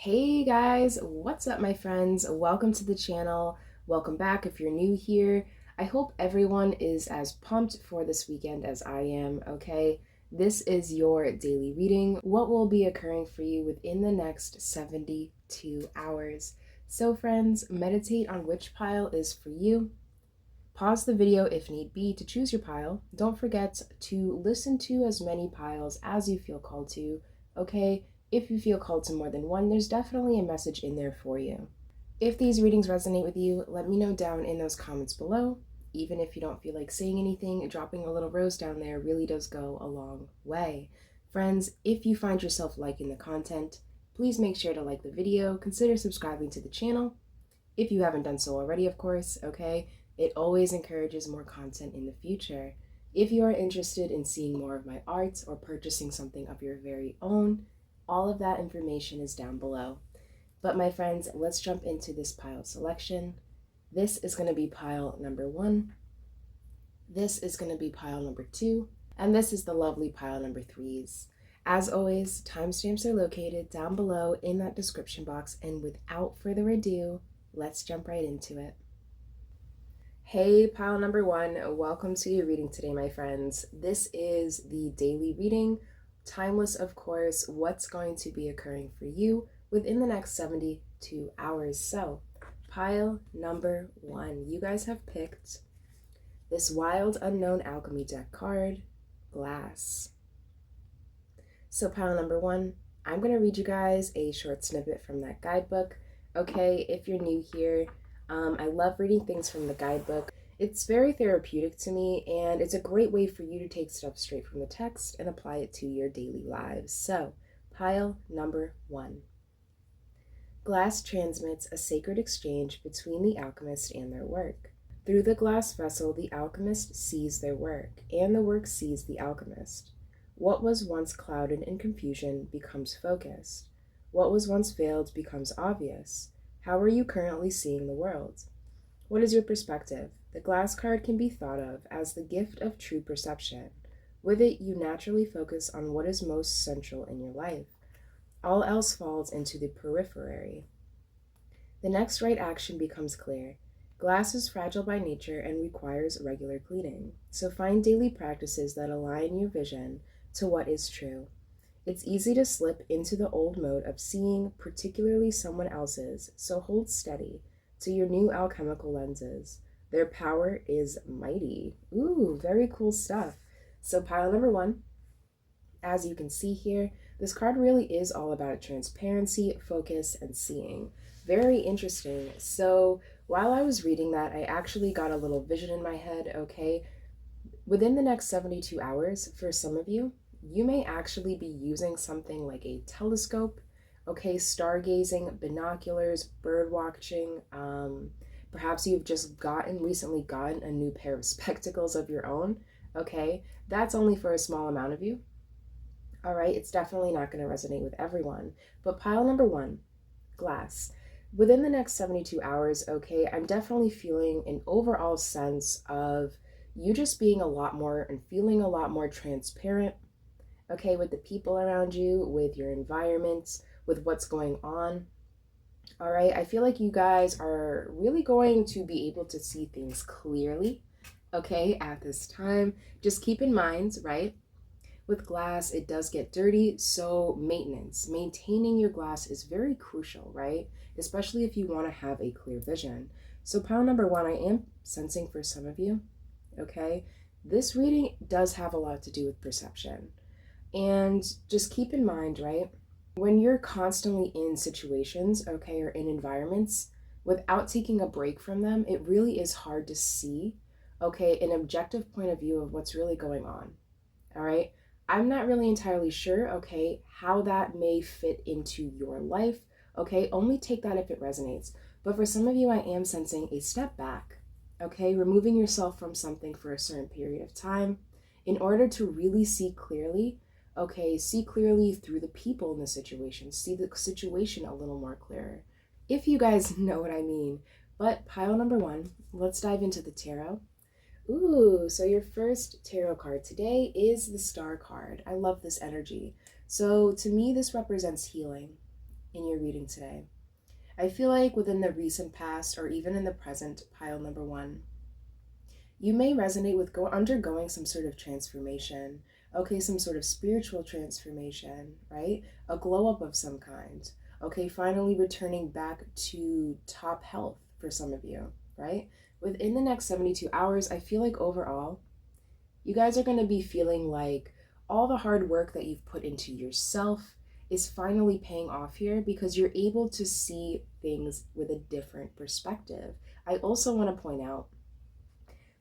Hey guys, what's up my friends? Welcome to the channel. Welcome back if you're new here. I hope everyone is as pumped for this weekend as I am, okay? This is your daily reading, what will be occurring for you within the next 72 hours. So friends, meditate on which pile is for you. Pause the video if need be to choose your pile. Don't forget to listen to as many piles as you feel called to, okay? If you feel called to more than one, there's definitely a message in there for you. If these readings resonate with you, let me know down in those comments below. Even if you don't feel like saying anything, dropping a little rose down there really does go a long way. Friends, if you find yourself liking the content, please make sure to like the video, consider subscribing to the channel. If you haven't done so already, of course, okay? It always encourages more content in the future. If you are interested in seeing more of my art or purchasing something of your very own, all of that information is down below. But my friends, let's jump into this pile selection. This is going to be pile number 1. This is going to be pile number 2. And this is the lovely pile number 3s. As always, timestamps are located down below in that description box. And without further ado, let's jump right into it. Hey, pile number 1, welcome to your reading today, my friends. This is the daily reading. Timeless, of course, what's going to be occurring for you within the next 72 hours. So, pile number 1, you guys have picked this Wild Unknown Alchemy deck card, Glass. So, pile number 1, I'm going to read you guys a short snippet from that guidebook. Okay, if you're new here, I love reading things from the guidebook. It's very therapeutic to me, and it's a great way for you to take stuff straight from the text and apply it to your daily lives. So, pile number 1. Glass transmits a sacred exchange between the alchemist and their work. Through the glass vessel, the alchemist sees their work, and the work sees the alchemist. What was once clouded in confusion becomes focused. What was once veiled becomes obvious. How are you currently seeing the world? What is your perspective? The glass card can be thought of as the gift of true perception. With it, you naturally focus on what is most central in your life. All else falls into the periphery. The next right action becomes clear. Glass is fragile by nature and requires regular cleaning, so find daily practices that align your vision to what is true. It's easy to slip into the old mode of seeing, particularly someone else's, so hold steady to your new alchemical lenses. Their power is mighty. Ooh, very cool stuff. So pile number 1, as you can see here, this card really is all about transparency, focus, and seeing. Very interesting. So while I was reading that, I actually got a little vision in my head, okay? Within the next 72 hours, for some of you, you may actually be using something like a telescope, okay, stargazing, binoculars, bird watching. Perhaps you've just recently gotten a new pair of spectacles of your own, okay? That's only for a small amount of you, all right? It's definitely not going to resonate with everyone. But pile number 1, glass. Within the next 72 hours, okay, I'm definitely feeling an overall sense of you just being a lot more and feeling a lot more transparent, okay, with the people around you, with your environment, with what's going on. All right, I feel like you guys are really going to be able to see things clearly, okay, at this time. Just keep in mind, right, with glass, it does get dirty, so maintaining your glass is very crucial, right? Especially if you want to have a clear vision. So pile number 1, I am sensing for some of you, okay, this reading does have a lot to do with perception. And just keep in mind, right, when you're constantly in situations, okay, or in environments, without taking a break from them, it really is hard to see, okay, an objective point of view of what's really going on, all right? I'm not really entirely sure, okay, how that may fit into your life, okay? Only take that if it resonates. But for some of you, I am sensing a step back, okay? Removing yourself from something for a certain period of time in order to really see clearly, okay, see clearly through the people in the situation, see the situation a little more clearer, if you guys know what I mean. But pile number 1, let's dive into the tarot. Ooh, so your first tarot card today is the Star card. I love this energy. So to me, this represents healing. in your reading today. I feel like within the recent past or even in the present, pile number one, you may resonate with undergoing some sort of transformation, okay, some sort of spiritual transformation, right? A glow up of some kind, okay, finally returning back to top health for some of you, right? Within the next 72 hours, I feel like overall, you guys are going to be feeling like all the hard work that you've put into yourself is finally paying off here because you're able to see things with a different perspective. I also want to point out,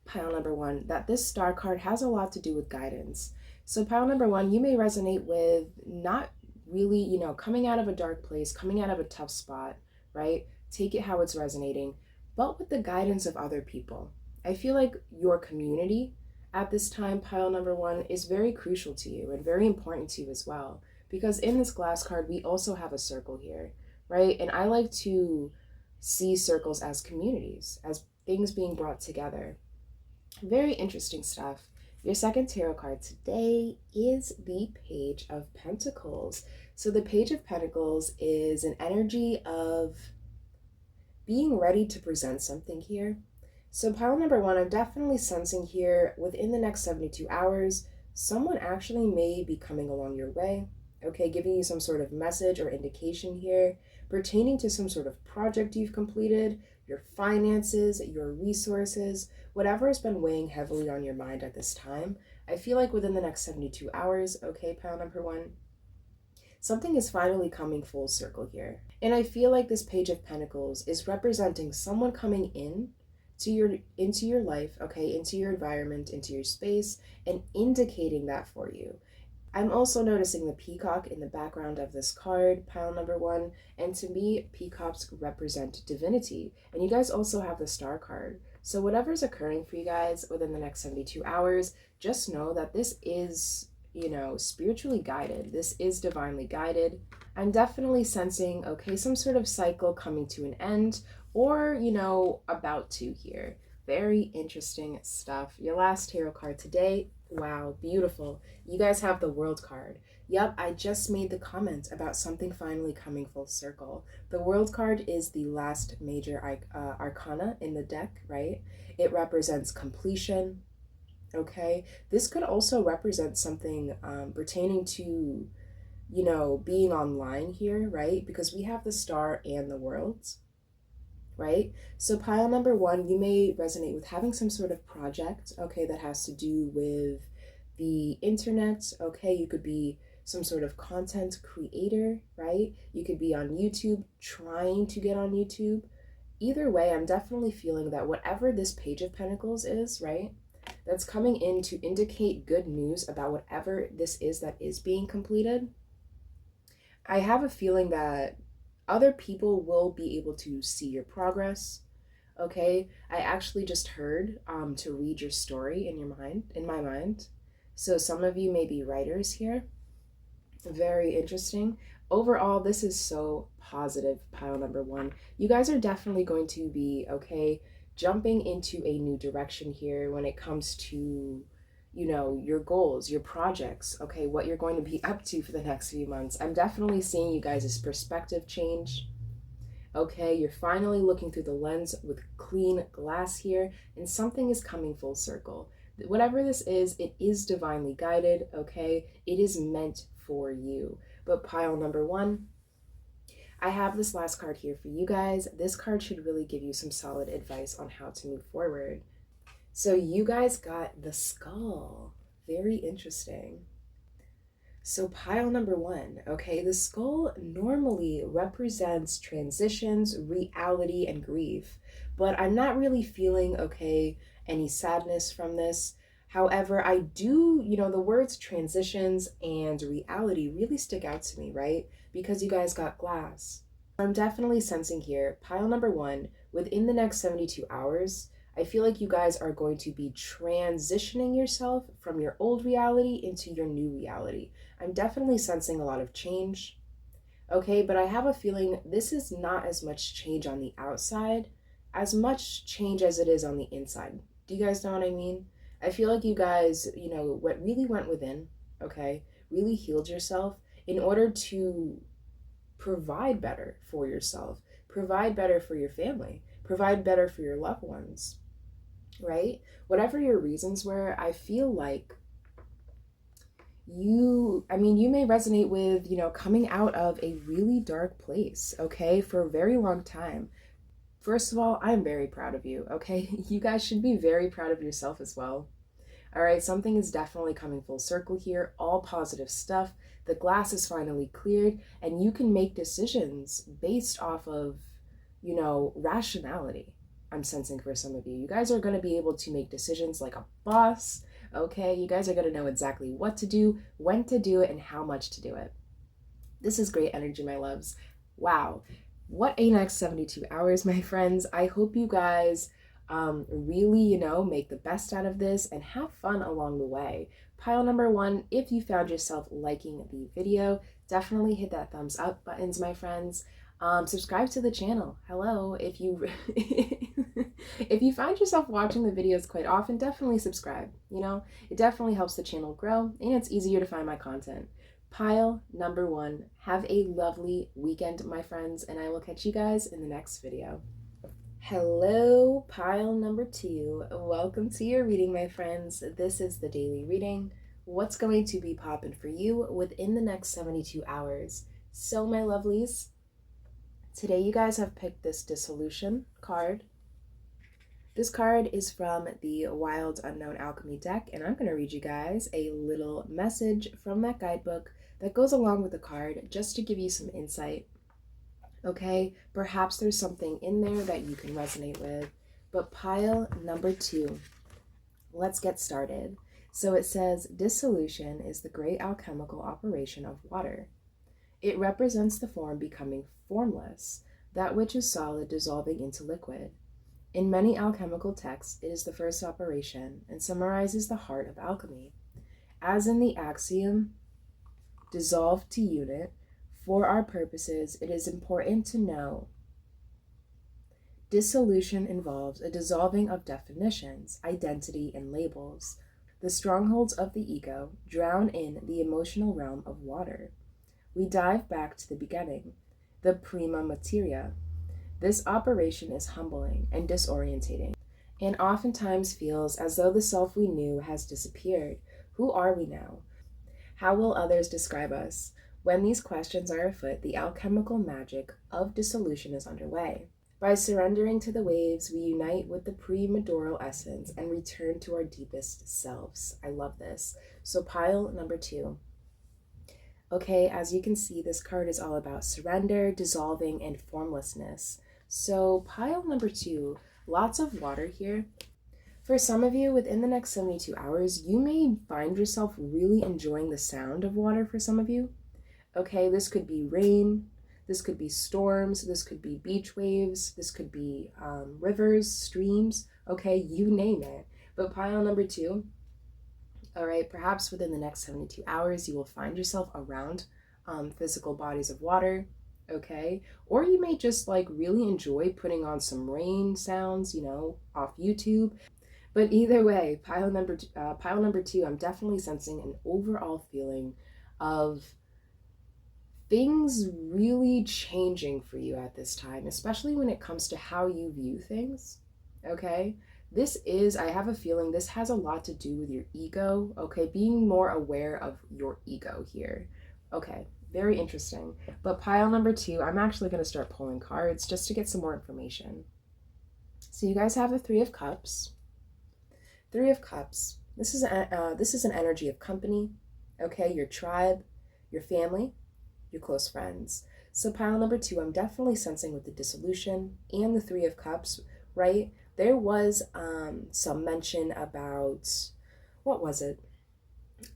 pile number one, that this star card has a lot to do with guidance. So pile number one, you may resonate with not really, coming out of a dark place, coming out of a tough spot, right? Take it how it's resonating, but with the guidance of other people. I feel like your community at this time, pile number one, is very crucial to you and very important to you as well. Because in this glass card, we also have a circle here, right? And I like to see circles as communities, as things being brought together. Very interesting stuff. Your second tarot card today is the Page of Pentacles. So the Page of Pentacles is an energy of being ready to present something here. So pile number one, I'm definitely sensing here within the next 72 hours, someone actually may be coming along your way, okay, giving you some sort of message or indication here pertaining to some sort of project you've completed, your finances, your resources, whatever has been weighing heavily on your mind at this time. I feel like within the next 72 hours, okay, pile number one, something is finally coming full circle here. And I feel like this Page of Pentacles is representing someone coming into your life, okay, into your environment, into your space, and indicating that for you. I'm also noticing the peacock in the background of this card, pile number one, and to me, peacocks represent divinity. And you guys also have the star card. So whatever's occurring for you guys within the next 72 hours, just know that this is, spiritually guided. This is divinely guided. I'm definitely sensing, okay, some sort of cycle coming to an end or, about to here. Very interesting stuff. Your last tarot card today, wow, beautiful. You guys have the World card. Yep, I just made the comment about something finally coming full circle. The World card is the last major arcana in the deck, right? It represents completion, okay? This could also represent something pertaining to, being online here, right? Because we have the Star and the Worlds, right? So pile number one, you may resonate with having some sort of project, okay, that has to do with the internet, okay? You could be some sort of content creator, right? You could be on YouTube, trying to get on YouTube. Either way, I'm definitely feeling that whatever this Page of Pentacles is, right, that's coming in to indicate good news about whatever this is that is being completed, I have a feeling that other people will be able to see your progress, okay? I actually just heard to read your story in my mind. So some of you may be writers here. Very interesting. Overall, this is so positive, pile number one. You guys are definitely going to be, okay, jumping into a new direction here when it comes to, your goals, your projects, okay, what you're going to be up to for the next few months. I'm definitely seeing you guys' perspective change. Okay, you're finally looking through the lens with clean glass here, and something is coming full circle. Whatever this is, it is divinely guided, okay? It is meant for you. But pile number one, I have this last card here for you guys. This card should really give you some solid advice on how to move forward. So you guys got the Skull. Very interesting. So pile number one, okay, the skull normally represents transitions, reality, and grief, but I'm not really feeling, okay, any sadness from this. However, I do, the words transitions and reality really stick out to me, right? Because you guys got glass. I'm definitely sensing here, pile number one, within the next 72 hours, I feel like you guys are going to be transitioning yourself from your old reality into your new reality. I'm definitely sensing a lot of change, okay? But I have a feeling this is not as much change on the outside, as much change as it is on the inside. Do you guys know what I mean? I feel like you guys, what really went within, okay, really healed yourself in order to provide better for yourself, provide better for your family, provide better for your loved ones, right? Whatever your reasons were, I feel like you may resonate with, coming out of a really dark place, okay, for a very long time. First of all, I'm very proud of you, okay? You guys should be very proud of yourself as well. All right, something is definitely coming full circle here, all positive stuff. The glass is finally cleared, and you can make decisions based off of, rationality. I'm sensing for some of you. You guys are going to be able to make decisions like a boss, okay? You guys are going to know exactly what to do, when to do it, and how much to do it. This is great energy, my loves. Wow. What a next 72 hours, my friends. I hope you guys really, make the best out of this and have fun along the way. Pile number one, if you found yourself liking the video, definitely hit that thumbs up buttons, my friends. Subscribe to the channel. Hello, if you if you find yourself watching the videos quite often, definitely subscribe. It definitely helps the channel grow and it's easier to find my content. Pile number one, have a lovely weekend, my friends, and I will catch you guys in the next video. Hello, pile number two. Welcome to your reading, my friends. This is the daily reading. What's going to be popping for you within the next 72 hours? So, my lovelies, today you guys have picked this dissolution card. This card is from the Wild Unknown Alchemy deck, and I'm going to read you guys a little message from that guidebook that goes along with the card just to give you some insight. Okay, perhaps there's something in there that you can resonate with. But pile number two, let's get started. So it says, dissolution is the great alchemical operation of water. It represents the form becoming formless, that which is solid dissolving into liquid. In many alchemical texts, it is the first operation and summarizes the heart of alchemy. As in the axiom, dissolve to unit, for our purposes, it is important to know dissolution involves a dissolving of definitions, identity, and labels. The strongholds of the ego drown in the emotional realm of water. We dive back to the beginning, the prima materia. This operation is humbling and disorientating, and oftentimes feels as though the self we knew has disappeared. Who are we now? How will others describe us? When these questions are afoot, the alchemical magic of dissolution is underway. By surrendering to the waves, we unite with the pre-madural essence and return to our deepest selves. I love this. So pile number two. Okay, as you can see, this card is all about surrender, dissolving, and formlessness. So pile number two, lots of water here. For some of you, within the next 72 hours, you may find yourself really enjoying the sound of water for some of you. Okay, this could be rain, this could be storms, this could be beach waves, this could be rivers, streams, okay, you name it. But pile number two, all right, perhaps within the next 72 hours, you will find yourself around physical bodies of water, okay? Or you may just really enjoy putting on some rain sounds, off YouTube. But either way, pile number two, I'm definitely sensing an overall feeling of things really changing for you at this time, especially when it comes to how you view things, okay? I have a feeling this has a lot to do with your ego, okay? Being more aware of your ego here. Okay, very interesting. But pile number two, I'm actually going to start pulling cards just to get some more information. So you guys have the Three of Cups. Three of Cups. This is an energy of company, okay? Your tribe, your family, your close friends. So pile number two, I'm definitely sensing with the dissolution and the Three of Cups, right? There was some mention about, what was it?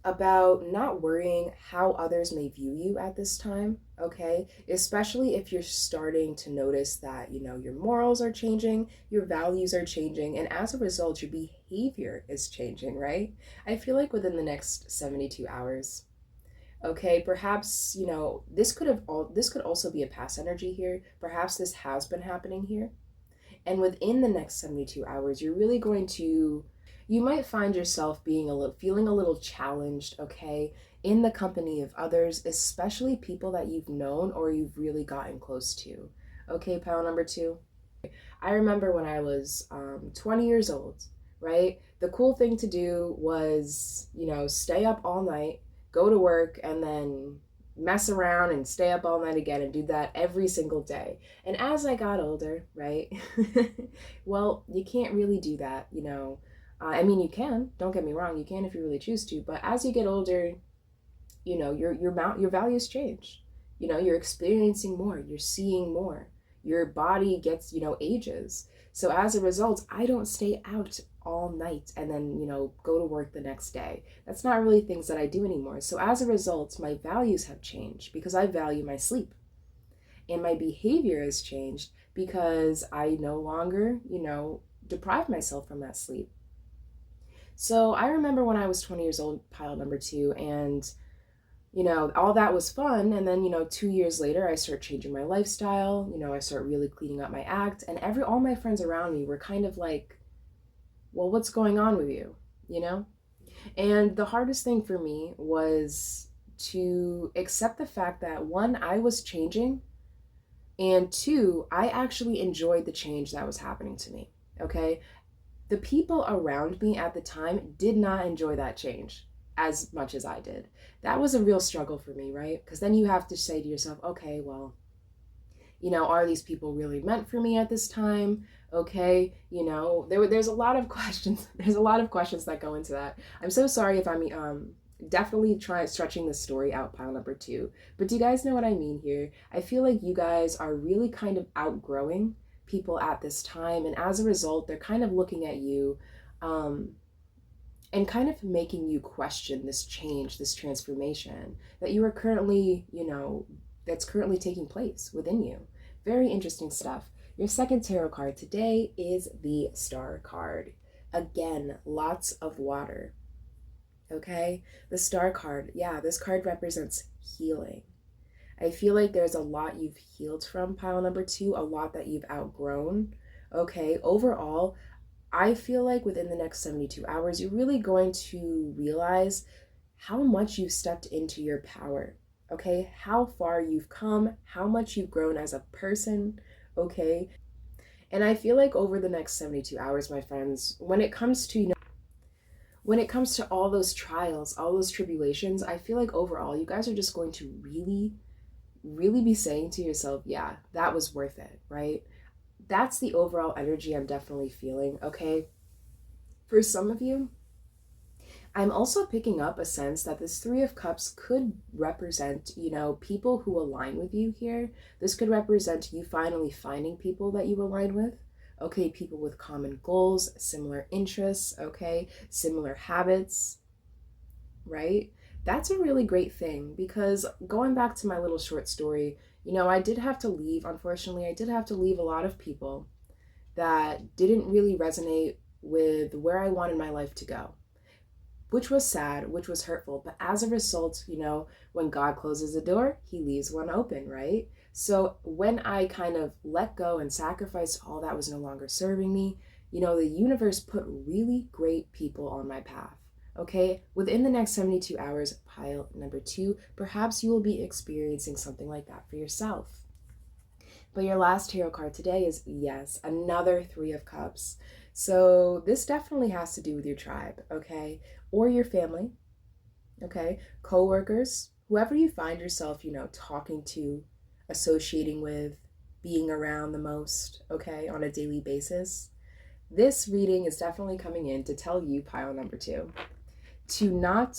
About not worrying how others may view you at this time, okay? Especially if you're starting to notice that, your morals are changing, your values are changing, and as a result, your behavior is changing, right? I feel like within the next 72 hours, okay, perhaps, this could also be a past energy here. Perhaps this has been happening here. And within the next 72 hours, you're you might find yourself feeling a little challenged, okay, in the company of others, especially people that you've known or you've really gotten close to. Okay, pile number two. I remember when I was 20 years old, right? The cool thing to do was, stay up all night, go to work, and then mess around and stay up all night again and do that every single day. And as I got older, right? Well, you can't really do that, I mean, you can, don't get me wrong, you can if you really choose to, but as you get older, your values change. You're experiencing more, you're seeing more. Your body gets, ages. So as a result, I don't stay out all night and then, go to work the next day. That's not really things that I do anymore. So as a result, my values have changed because I value my sleep. And my behavior has changed because I no longer, deprive myself from that sleep. So I remember when I was 20 years old, pile number two, and all that was fun. And then, 2 years later, I start changing my lifestyle. I start really cleaning up my act. And all my friends around me were kind of like, well, what's going on with you? And the hardest thing for me was to accept the fact that one, I was changing. And two, I actually enjoyed the change that was happening to me. Okay. The people around me at the time did not enjoy that change as much as I did. That was a real struggle for me, right? Because then you have to say to yourself, okay, well, are these people really meant for me at this time? Okay, there's a lot of questions. There's a lot of questions that go into that. I'm so sorry if I'm definitely stretching the story out, pile number two. But do you guys know what I mean here? I feel like you guys are really kind of outgrowing people at this time, and as a result, they're kind of looking at you and kind of making you question this change, this transformation that you are currently, that's currently taking place within you. Very interesting stuff. Your second tarot card today is the Star card. Again, lots of water. Okay? The Star card, yeah, this card represents healing. I feel like there's a lot you've healed from, pile number two, a lot that you've outgrown. Okay, overall, I feel like within the next 72 hours, you're really going to realize how much you've stepped into your power, okay? How far you've come, how much you've grown as a person, okay? And I feel like over the next 72 hours, my friends, when it comes to, when it comes to all those trials, all those tribulations, I feel like overall, you guys are just going to really be saying to yourself, yeah, that was worth it, right? That's the overall energy I'm definitely feeling, okay? For some of you, I'm also picking up a sense that this Three of Cups could represent, people who align with you here. This could represent you finally finding people that you align with, okay? People with common goals, similar interests, okay? Similar habits, right? That's a really great thing because going back to my little short story, I did have to leave. Unfortunately, I did have to leave a lot of people that didn't really resonate with where I wanted my life to go, which was sad, which was hurtful. But as a result, when God closes a door, he leaves one open, right? So when I kind of let go and sacrificed all that was no longer serving me, the universe put really great people on my path. Okay, within the next 72 hours, pile number two, perhaps you will be experiencing something like that for yourself. But your last tarot card today is, yes, another Three of Cups. So this definitely has to do with your tribe, okay? Or your family, okay? Co-workers, whoever you find yourself, talking to, associating with, being around the most, okay, on a daily basis. This reading is definitely coming in to tell you, pile number two, do not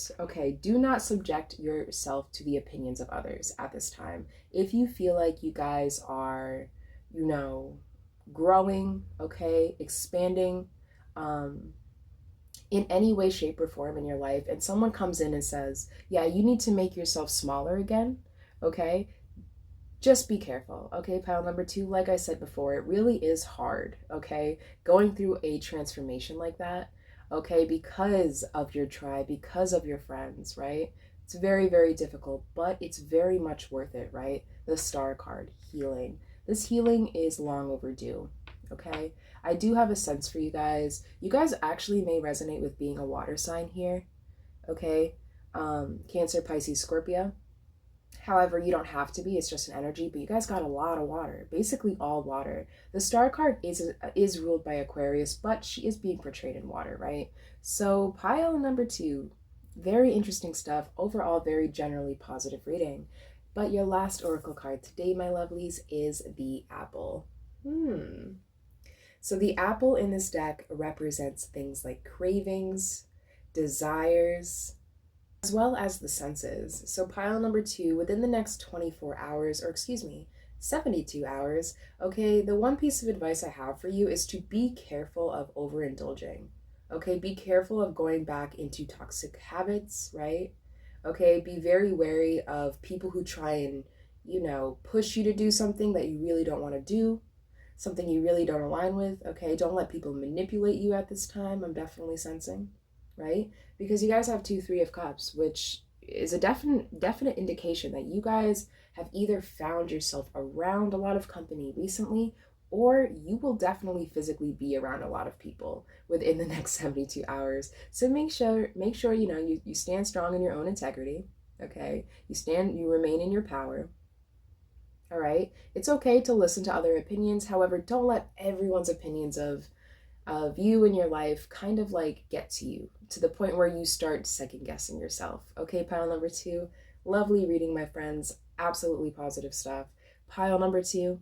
subject yourself to the opinions of others at this time. If you feel like you guys are, growing, okay, expanding, in any way, shape, or form in your life, and someone comes in and says, yeah, you need to make yourself smaller again, okay, just be careful, okay, pile number two. Like I said before, it really is hard, okay, going through a transformation like that, okay, because of your tribe, because of your friends, right? It's very, very difficult, but it's very much worth it, right? The Star card, healing. This healing is long overdue, okay? I do have a sense for you guys. You guys actually may resonate with being a water sign here, okay? Cancer, Pisces, Scorpio. However, you don't have to be. It's just an energy, but you guys got a lot of water, basically all water. The star card is ruled by Aquarius, but she is being portrayed in water, right? So pile number 2, very interesting stuff. Overall, very generally positive reading. But your last oracle card today, my lovelies, is the apple. So the apple in this deck represents things like cravings, desires, as well as the senses. So pile number 2, within the next 24 hours, or excuse me, 72 hours, okay, the one piece of advice I have for you is to be careful of overindulging. Okay, be careful of going back into toxic habits, right? Okay, be very wary of people who try and, push you to do something that you really don't want to do, something you really don't align with. Okay, don't let people manipulate you at this time. I'm definitely sensing, right? Because you guys have 2, 3 of Cups, which is a definite indication that you guys have either found yourself around a lot of company recently, or you will definitely physically be around a lot of people within the next 72 hours. So make sure you stand strong in your own integrity, okay? You remain in your power. All right? It's okay to listen to other opinions. However, don't let everyone's opinions of you and your life kind of like get to you to the point where you start second guessing yourself. Okay, pile number 2, lovely reading, my friends, absolutely positive stuff. Pile number 2,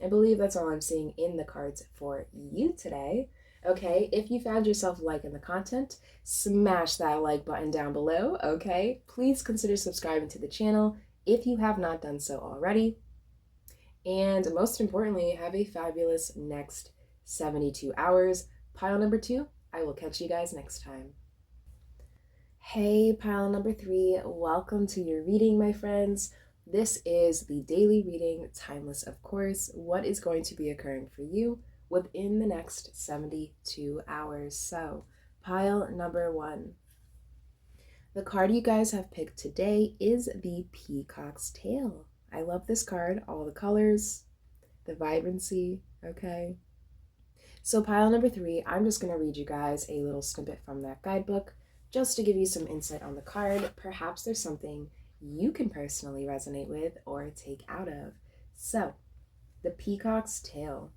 I believe that's all I'm seeing in the cards for you today. Okay, if you found yourself liking the content, smash that like button down below, okay? Please consider subscribing to the channel if you have not done so already. And most importantly, have a fabulous next 72 hours. Pile number 2, I will catch you guys next time. Hey, pile number 3, welcome to your reading, my friends. This is the daily reading, timeless of course. What is going to be occurring for you within the next 72 hours? So, pile number 1. The card you guys have picked today is the Peacock's Tail. I love this card, all the colors, the vibrancy, okay? So pile number 3, I'm just going to read you guys a little snippet from that guidebook just to give you some insight on the card. Perhaps there's something you can personally resonate with or take out of. So, the Peacock's Tail.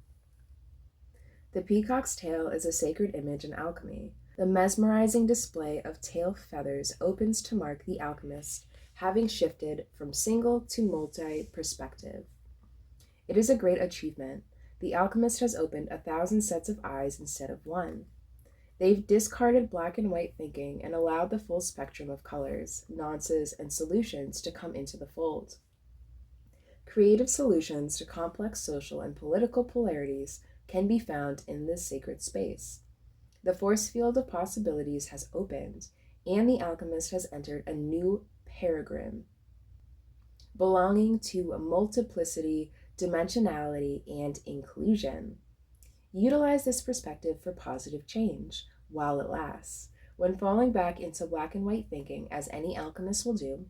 The Peacock's Tail is a sacred image in alchemy. The mesmerizing display of tail feathers opens to mark the alchemist having shifted from single to multi-perspective. It is a great achievement. The alchemist has opened 1,000 sets of eyes instead of one. They've discarded black and white thinking and allowed the full spectrum of colors, nuances, and solutions to come into the fold. Creative solutions to complex social and political polarities can be found in this sacred space. The force field of possibilities has opened, and the alchemist has entered a new paradigm belonging to multiplicity, dimensionality, and inclusion. Utilize this perspective for positive change while it lasts. When falling back into black and white thinking, as any alchemist will do,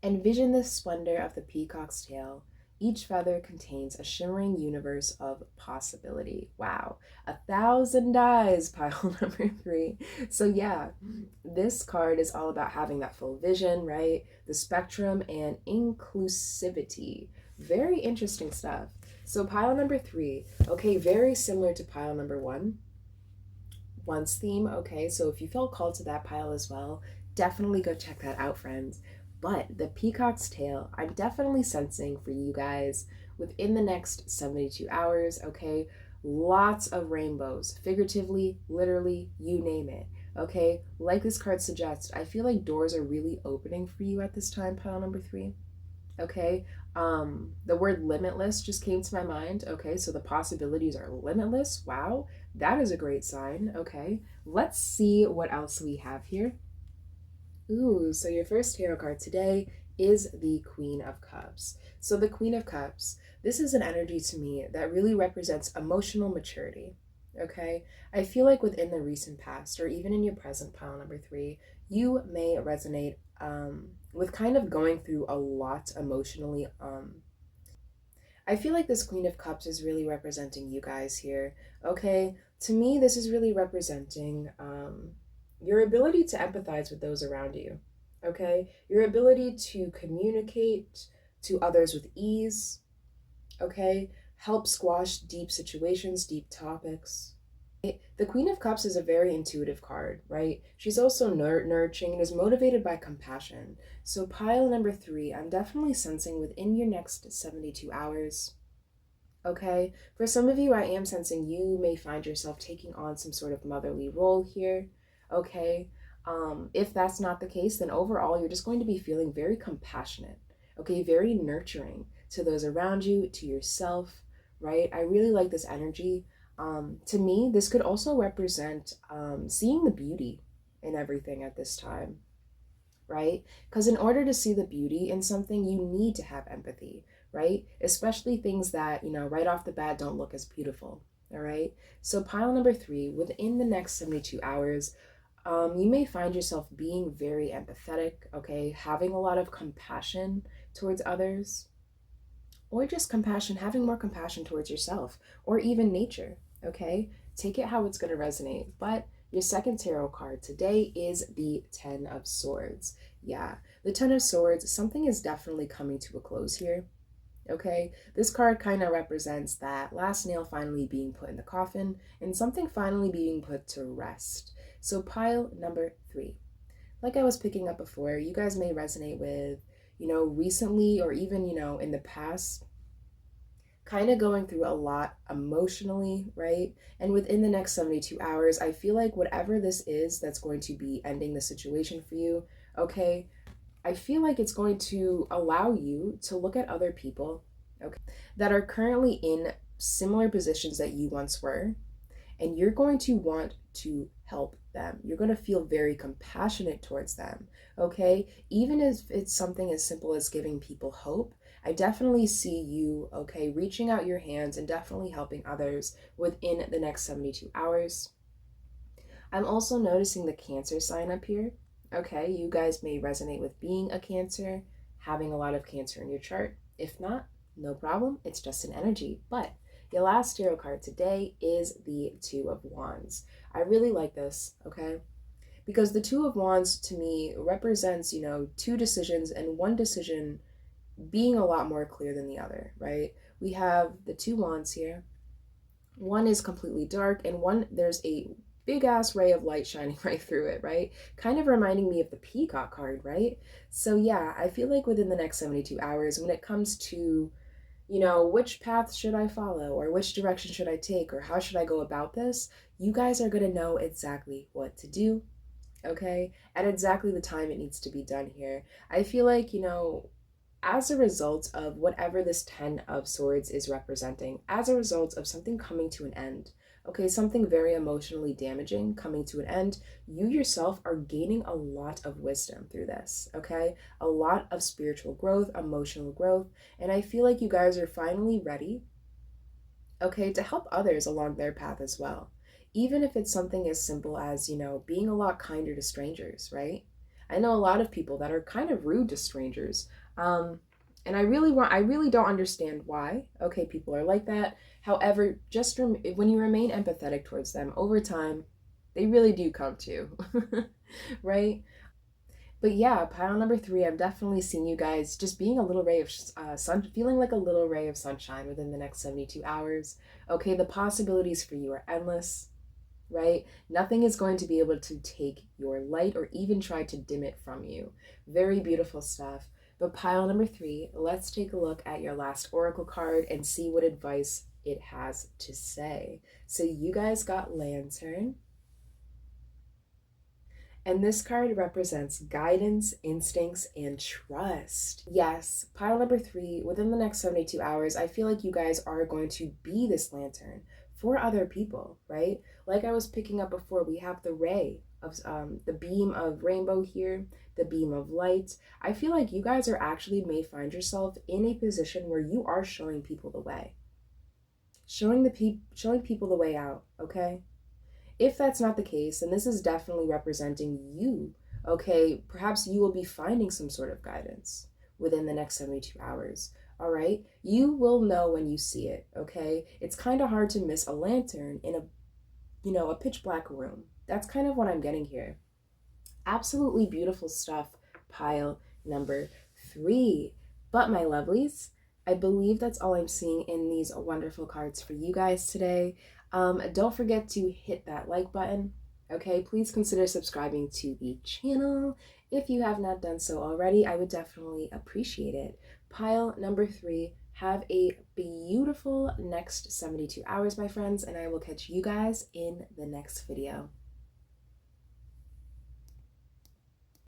envision the splendor of the peacock's tail. Each feather contains a shimmering universe of possibility. Wow, 1,000 eyes, pile number 3. So yeah, this card is all about having that full vision, right? The spectrum and inclusivity. Very interesting stuff. So pile number 3, okay, very similar to pile number 1. One's theme, okay, so if you felt called to that pile as well, definitely go check that out, friends. But the peacock's tail, I'm definitely sensing for you guys within the next 72 hours, okay? Lots of rainbows, figuratively, literally, you name it, okay? Like this card suggests, I feel like doors are really opening for you at this time, pile number 3, okay? The word limitless just came to my mind, okay? So the possibilities are limitless. Wow, that is a great sign, okay? Let's see what else we have here. Ooh, so your first tarot card today is the Queen of Cups. So the Queen of Cups, this is an energy to me that really represents emotional maturity, okay? I feel like within the recent past, or even in your present, pile number 3, you may resonate with kind of going through a lot emotionally. I feel like this Queen of Cups is really representing you guys here, okay? To me, this is really representing your ability to empathize with those around you, okay? Your ability to communicate to others with ease, okay? Help squash deep situations, deep topics. The Queen of Cups is a very intuitive card, right? She's also nurturing and is motivated by compassion. So, pile number 3, I'm definitely sensing within your next 72 hours, okay? For some of you, I am sensing you may find yourself taking on some sort of motherly role here, okay? If that's not the case, then overall, you're just going to be feeling very compassionate, okay? Very nurturing to those around you, to yourself, right? I really like this energy. To me, this could also represent seeing the beauty in everything at this time, right? Because in order to see the beauty in something, you need to have empathy, right? Especially things that, right off the bat don't look as beautiful, all right? So, pile number 3, within the next 72 hours, you may find yourself being very empathetic, okay? Having a lot of compassion towards others, or just compassion, having more compassion towards yourself, or even nature, okay? Take it how it's going to resonate. But your second tarot card today is the Ten of Swords. Yeah, the Ten of Swords, something is definitely coming to a close here, okay? This card kind of represents that last nail finally being put in the coffin and something finally being put to rest. So pile number 3. Like I was picking up before, you guys may resonate with, recently or even, in the past, kind of going through a lot emotionally, right? And within the next 72 hours, I feel like whatever this is that's going to be ending the situation for you, okay, I feel like it's going to allow you to look at other people, okay, that are currently in similar positions that you once were, and you're going to want to help them. You're going to feel very compassionate towards them, okay? Even if it's something as simple as giving people hope, I definitely see you, okay, reaching out your hands and definitely helping others within the next 72 hours. I'm also noticing the Cancer sign up here, okay? You guys may resonate with being a Cancer, having a lot of Cancer in your chart. If not, no problem. It's just an energy. But your last tarot card today is the Two of Wands. I really like this, okay? Because the Two of Wands to me represents, two decisions, and one decision being a lot more clear than the other, right? We have the two wands here. One is completely dark, and one, there's a big ass ray of light shining right through it, right? Kind of reminding me of the Peacock card, right? So yeah, I feel like within the next 72 hours, when it comes to, which path should I follow, or which direction should I take, or how should I go about this, you guys are going to know exactly what to do, okay? At exactly the time it needs to be done here. I feel like, as a result of whatever this Ten of Swords is representing, as a result of something coming to an end, okay, something very emotionally damaging coming to an end, you yourself are gaining a lot of wisdom through this, okay? A lot of spiritual growth, emotional growth, and I feel like you guys are finally ready, okay, to help others along their path as well. Even if it's something as simple as, being a lot kinder to strangers, right? I know a lot of people that are kind of rude to strangers. And I really don't understand why. Okay, people are like that. However, just when you remain empathetic towards them over time, they really do come to, right? But yeah, pile number 3, I'm definitely seeing you guys just being a little ray of sun, feeling like a little ray of sunshine within the next 72 hours. Okay, the possibilities for you are endless, right? Nothing is going to be able to take your light or even try to dim it from you. Very beautiful stuff. But pile number 3, let's take a look at your last oracle card and see what advice it has to say. So you guys got Lantern. And this card represents guidance, instincts, and trust. Yes, pile number 3, within the next 72 hours, I feel like you guys are going to be this lantern for other people, right? Like I was picking up before, we have the ray of the beam of rainbow here, the beam of light. I feel like you guys are actually may find yourself in a position where you are showing people the way. Showing people the way out, okay? If that's not the case, then this is definitely representing you, okay? Perhaps you will be finding some sort of guidance within the next 72 hours, all right? You will know when you see it, okay? It's kind of hard to miss a lantern in a pitch black room. That's kind of what I'm getting here. Absolutely beautiful stuff, pile number 3. But my lovelies, I believe that's all I'm seeing in these wonderful cards for you guys today. Don't forget to hit that like button. Okay, please consider subscribing to the channel. If you have not done so already, I would definitely appreciate it. Pile number 3, have a beautiful next 72 hours, my friends, and I will catch you guys in the next video.